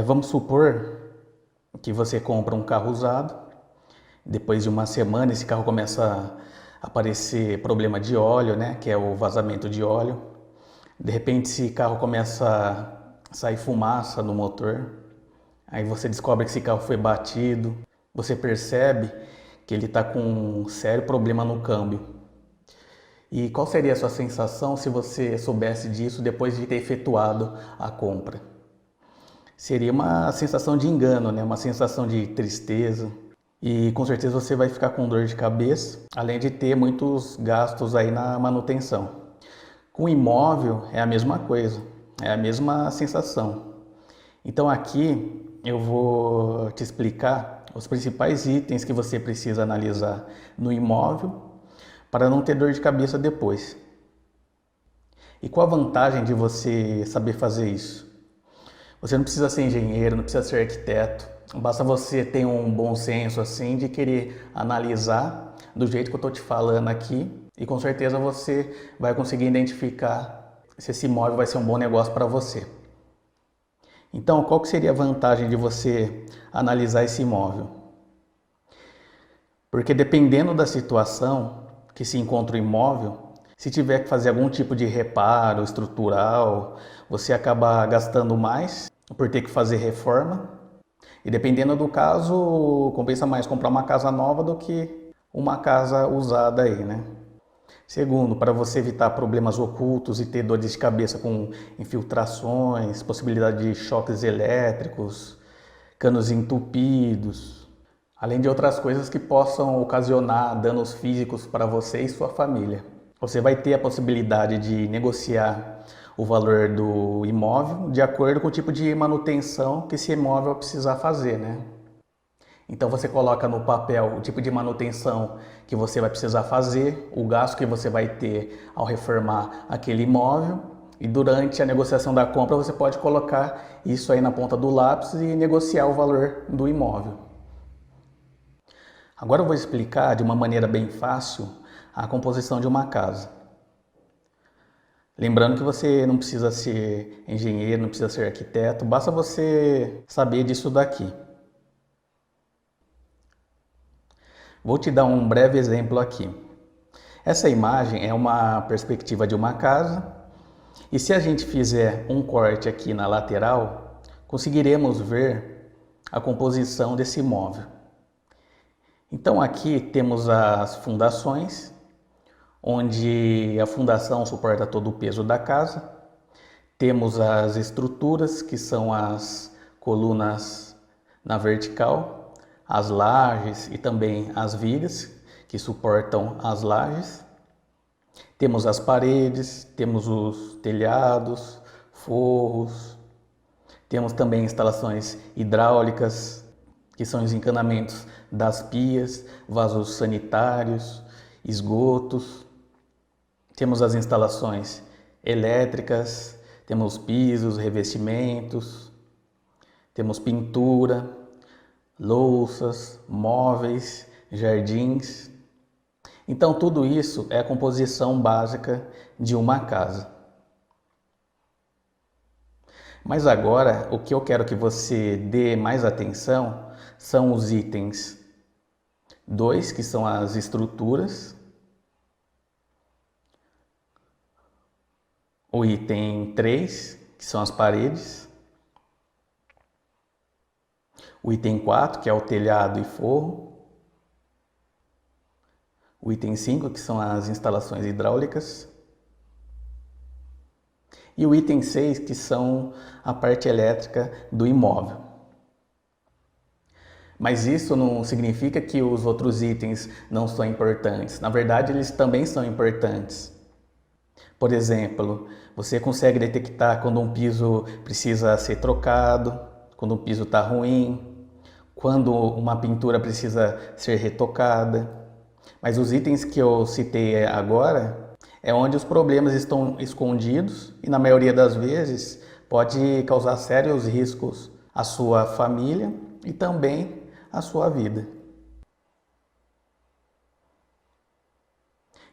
Vamos supor que você compra um carro usado, depois de uma semana esse carro começa a aparecer problema de óleo, né, que é o vazamento de óleo. De repente esse carro começa a sair fumaça no motor, aí você descobre que esse carro foi batido, você percebe que ele está com um sério problema no câmbio. E qual seria a sua sensação se você soubesse disso depois de ter efetuado a compra? Seria uma sensação de engano, né? Uma sensação de tristeza. E com certeza você vai ficar com dor de cabeça, além de ter muitos gastos aí na manutenção. Com imóvel é a mesma coisa, é a mesma sensação. Então aqui eu vou te explicar os principais itens que você precisa analisar no imóvel para não ter dor de cabeça depois. E qual a vantagem de você saber fazer isso? Você não precisa ser engenheiro, não precisa ser arquiteto. Basta você ter um bom senso assim de querer analisar do jeito que eu estou te falando aqui e com certeza você vai conseguir identificar se esse imóvel vai ser um bom negócio para você. Então, qual que seria a vantagem de você analisar esse imóvel? Porque dependendo da situação que se encontra o imóvel, se tiver que fazer algum tipo de reparo estrutural, você acaba gastando mais por ter que fazer reforma. E dependendo do caso, compensa mais comprar uma casa nova do que uma casa usada aí, né? Segundo, para você evitar problemas ocultos e ter dores de cabeça com infiltrações, possibilidade de choques elétricos, canos entupidos, além de outras coisas que possam ocasionar danos físicos para você e sua família. Você vai ter a possibilidade de negociar o valor do imóvel de acordo com o tipo de manutenção que esse imóvel vai precisar fazer, né? Então você coloca no papel o tipo de manutenção que você vai precisar fazer, o gasto que você vai ter ao reformar aquele imóvel e durante a negociação da compra você pode colocar isso aí na ponta do lápis e negociar o valor do imóvel. Agora eu vou explicar de uma maneira bem fácil a composição de uma casa. Lembrando que você não precisa ser engenheiro, não precisa ser arquiteto, basta você saber disso daqui. Vou te dar um breve exemplo aqui. Essa imagem é uma perspectiva de uma casa e se a gente fizer um corte aqui na lateral, conseguiremos ver a composição desse imóvel. Então aqui temos as fundações, onde a fundação suporta todo o peso da casa. Temos as estruturas, que são as colunas na vertical, as lajes e também as vigas, que suportam as lajes. Temos as paredes, temos os telhados, forros. Temos também instalações hidráulicas, que são os encanamentos das pias, vasos sanitários, esgotos. Temos as instalações elétricas, temos pisos, revestimentos, temos pintura, louças, móveis, jardins. Então tudo isso é a composição básica de uma casa. Mas agora o que eu quero que você dê mais atenção são os itens 2, que são as estruturas, o item 3, que são as paredes, o item 4, que é o telhado e forro, o item 5, que são as instalações hidráulicas, e o item 6, que são a parte elétrica do imóvel. Mas isso não significa que os outros itens não são importantes. Na verdade, eles também são importantes. Por exemplo, você consegue detectar quando um piso precisa ser trocado, quando um piso está ruim, quando uma pintura precisa ser retocada. Mas os itens que eu citei agora é onde os problemas estão escondidos e na maioria das vezes pode causar sérios riscos à sua família e também à sua vida.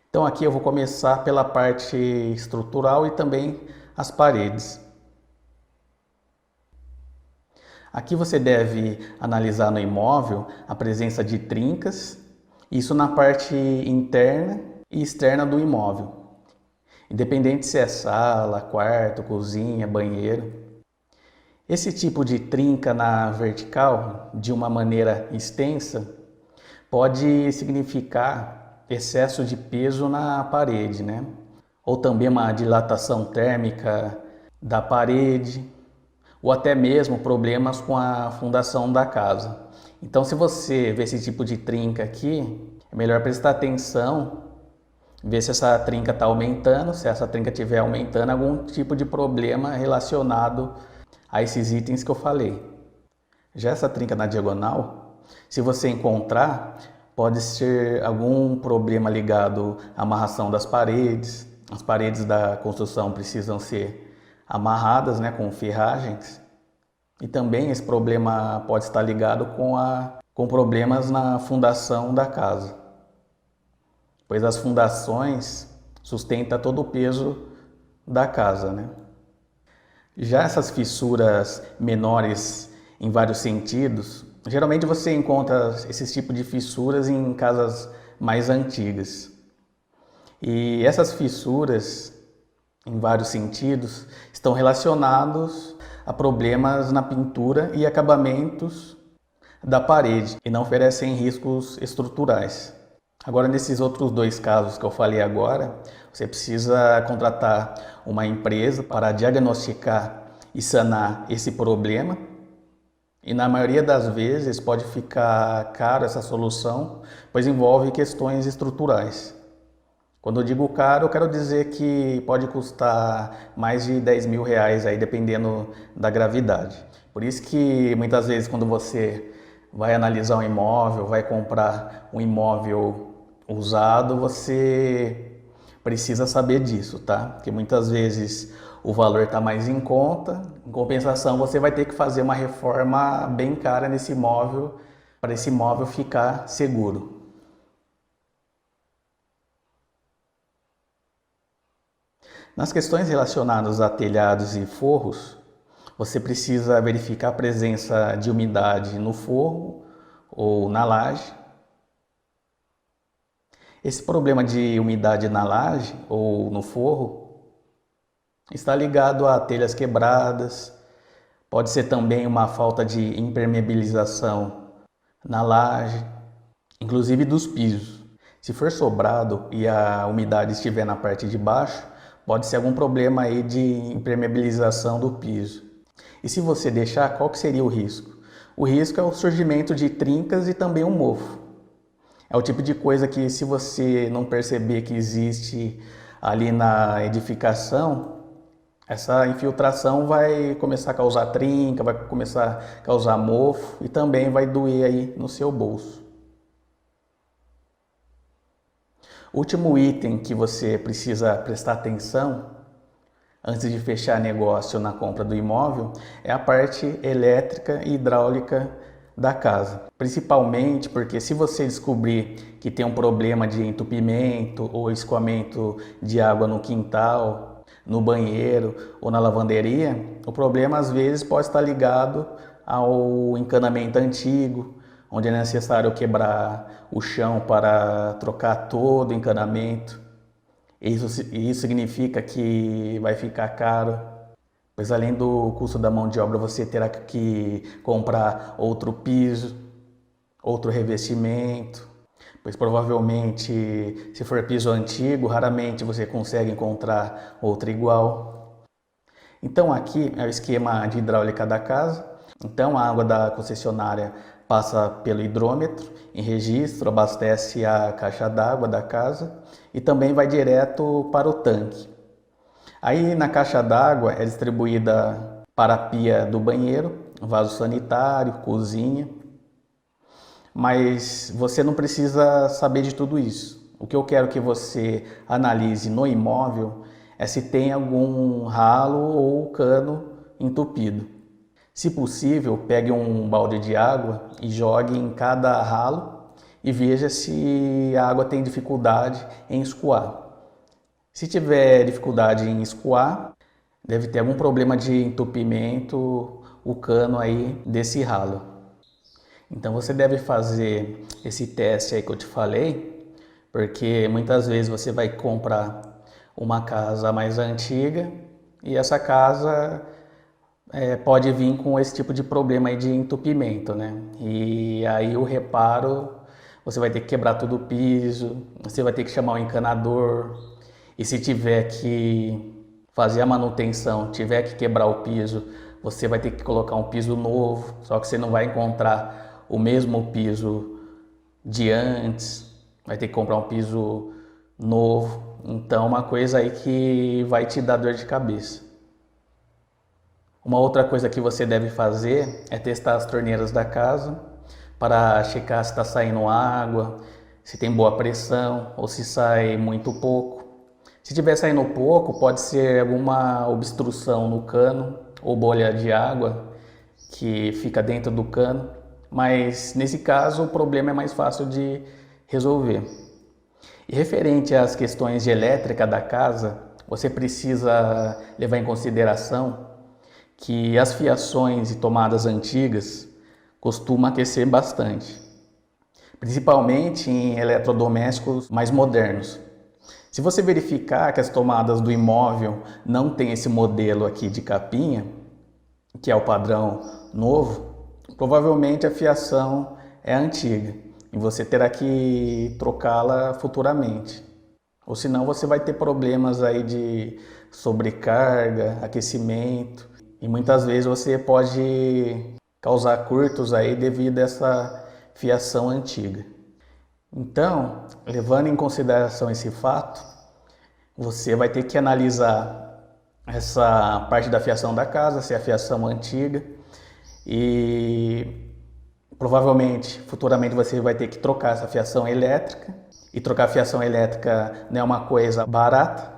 Então aqui eu vou começar pela parte estrutural e também as paredes. Aqui você deve analisar no imóvel a presença de trincas, isso na parte interna e externa do imóvel, independente se é sala, quarto, cozinha, banheiro. Esse tipo de trinca na vertical, de uma maneira extensa, pode significar excesso de peso na parede, né? Ou também uma dilatação térmica da parede, ou até mesmo problemas com a fundação da casa. Então, se você vê esse tipo de trinca aqui, é melhor prestar atenção, ver se essa trinca está aumentando, se essa trinca estiver aumentando, algum tipo de problema relacionado a esses itens que eu falei. Já essa trinca na diagonal, se você encontrar, pode ser algum problema ligado à amarração das paredes. As paredes da construção precisam ser amarradas, né, com ferragens. E também esse problema pode estar ligado com problemas na fundação da casa, pois as fundações sustentam todo o peso da casa, né? Já essas fissuras menores em vários sentidos, geralmente você encontra esses tipos de fissuras em casas mais antigas. E essas fissuras, em vários sentidos, estão relacionados a problemas na pintura e acabamentos da parede e não oferecem riscos estruturais. Agora, nesses outros dois casos que eu falei agora, você precisa contratar uma empresa para diagnosticar e sanar esse problema. E na maioria das vezes pode ficar caro essa solução, pois envolve questões estruturais. Quando eu digo caro, eu quero dizer que pode custar mais de 10 mil reais, aí, dependendo da gravidade. Por isso que muitas vezes quando você vai analisar um imóvel, vai comprar um imóvel usado, você precisa saber disso, tá? Porque muitas vezes o valor está mais em conta, em compensação você vai ter que fazer uma reforma bem cara nesse imóvel, para esse imóvel ficar seguro. Nas questões relacionadas a telhados e forros, você precisa verificar a presença de umidade no forro ou na laje. Esse problema de umidade na laje ou no forro está ligado a telhas quebradas, pode ser também uma falta de impermeabilização na laje, inclusive dos pisos. Se for sobrado e a umidade estiver na parte de baixo, pode ser algum problema aí de impermeabilização do piso. E se você deixar, qual que seria o risco? O risco é o surgimento de trincas e também um mofo. É o tipo de coisa que, se você não perceber que existe ali na edificação, essa infiltração vai começar a causar trinca, vai começar a causar mofo e também vai doer aí no seu bolso. O último item que você precisa prestar atenção antes de fechar negócio na compra do imóvel é a parte elétrica e hidráulica da casa. Principalmente porque, se você descobrir que tem um problema de entupimento ou escoamento de água no quintal, no banheiro ou na lavanderia, o problema às vezes pode estar ligado ao encanamento antigo, onde é necessário quebrar o chão para trocar todo o encanamento. Isso significa que vai ficar caro, pois além do custo da mão de obra, você terá que comprar outro piso, outro revestimento, pois provavelmente, se for piso antigo, raramente você consegue encontrar outro igual. Então aqui é o esquema de hidráulica da casa. Então a água da concessionária passa pelo hidrômetro, em registro, abastece a caixa d'água da casa e também vai direto para o tanque. Aí na caixa d'água é distribuída para a pia do banheiro, vaso sanitário, cozinha. Mas você não precisa saber de tudo isso. O que eu quero que você analise no imóvel é se tem algum ralo ou cano entupido. Se possível, pegue um balde de água e jogue em cada ralo e veja se a água tem dificuldade em escoar. Se tiver dificuldade em escoar, deve ter algum problema de entupimento o cano aí desse ralo. Então você deve fazer esse teste aí que eu te falei, porque muitas vezes você vai comprar uma casa mais antiga e essa casa pode vir com esse tipo de problema aí de entupimento, né? E aí o reparo, você vai ter que quebrar todo o piso, você vai ter que chamar o encanador, e se tiver que fazer a manutenção, tiver que quebrar o piso, você vai ter que colocar um piso novo, só que você não vai encontrar o mesmo piso de antes, vai ter que comprar um piso novo. Então, uma coisa aí que vai te dar dor de cabeça. Uma outra coisa que você deve fazer é testar as torneiras da casa para checar se está saindo água, se tem boa pressão ou se sai muito pouco. Se estiver saindo pouco, pode ser alguma obstrução no cano ou bolha de água que fica dentro do cano, mas nesse caso o problema é mais fácil de resolver. E referente às questões de elétrica da casa, você precisa levar em consideração que as fiações e tomadas antigas costumam aquecer bastante, principalmente em eletrodomésticos mais modernos. Se você verificar que as tomadas do imóvel não tem esse modelo aqui de capinha, que é o padrão novo, provavelmente a fiação é antiga e você terá que trocá-la futuramente. Ou senão você vai ter problemas aí de sobrecarga, aquecimento e muitas vezes você pode causar curtos aí devido a essa fiação antiga. Então, levando em consideração esse fato, você vai ter que analisar essa parte da fiação da casa, se é a fiação antiga, e provavelmente, futuramente você vai ter que trocar essa fiação elétrica, e trocar a fiação elétrica não é uma coisa barata,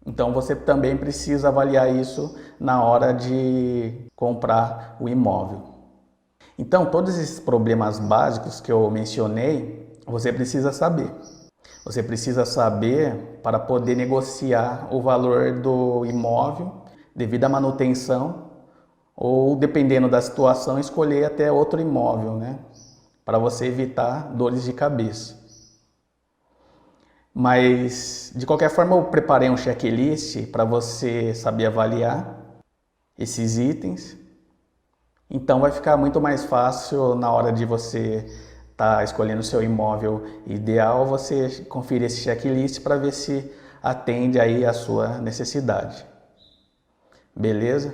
então você também precisa avaliar isso na hora de comprar o imóvel. Então, todos esses problemas básicos que eu mencionei, você precisa saber. Você precisa saber para poder negociar o valor do imóvel devido à manutenção ou, dependendo da situação, escolher até outro imóvel, né? Para você evitar dores de cabeça. Mas, de qualquer forma, eu preparei um checklist para você saber avaliar esses itens. Então vai ficar muito mais fácil na hora de você estar escolhendo o seu imóvel ideal, você conferir esse checklist para ver se atende aí a sua necessidade. Beleza?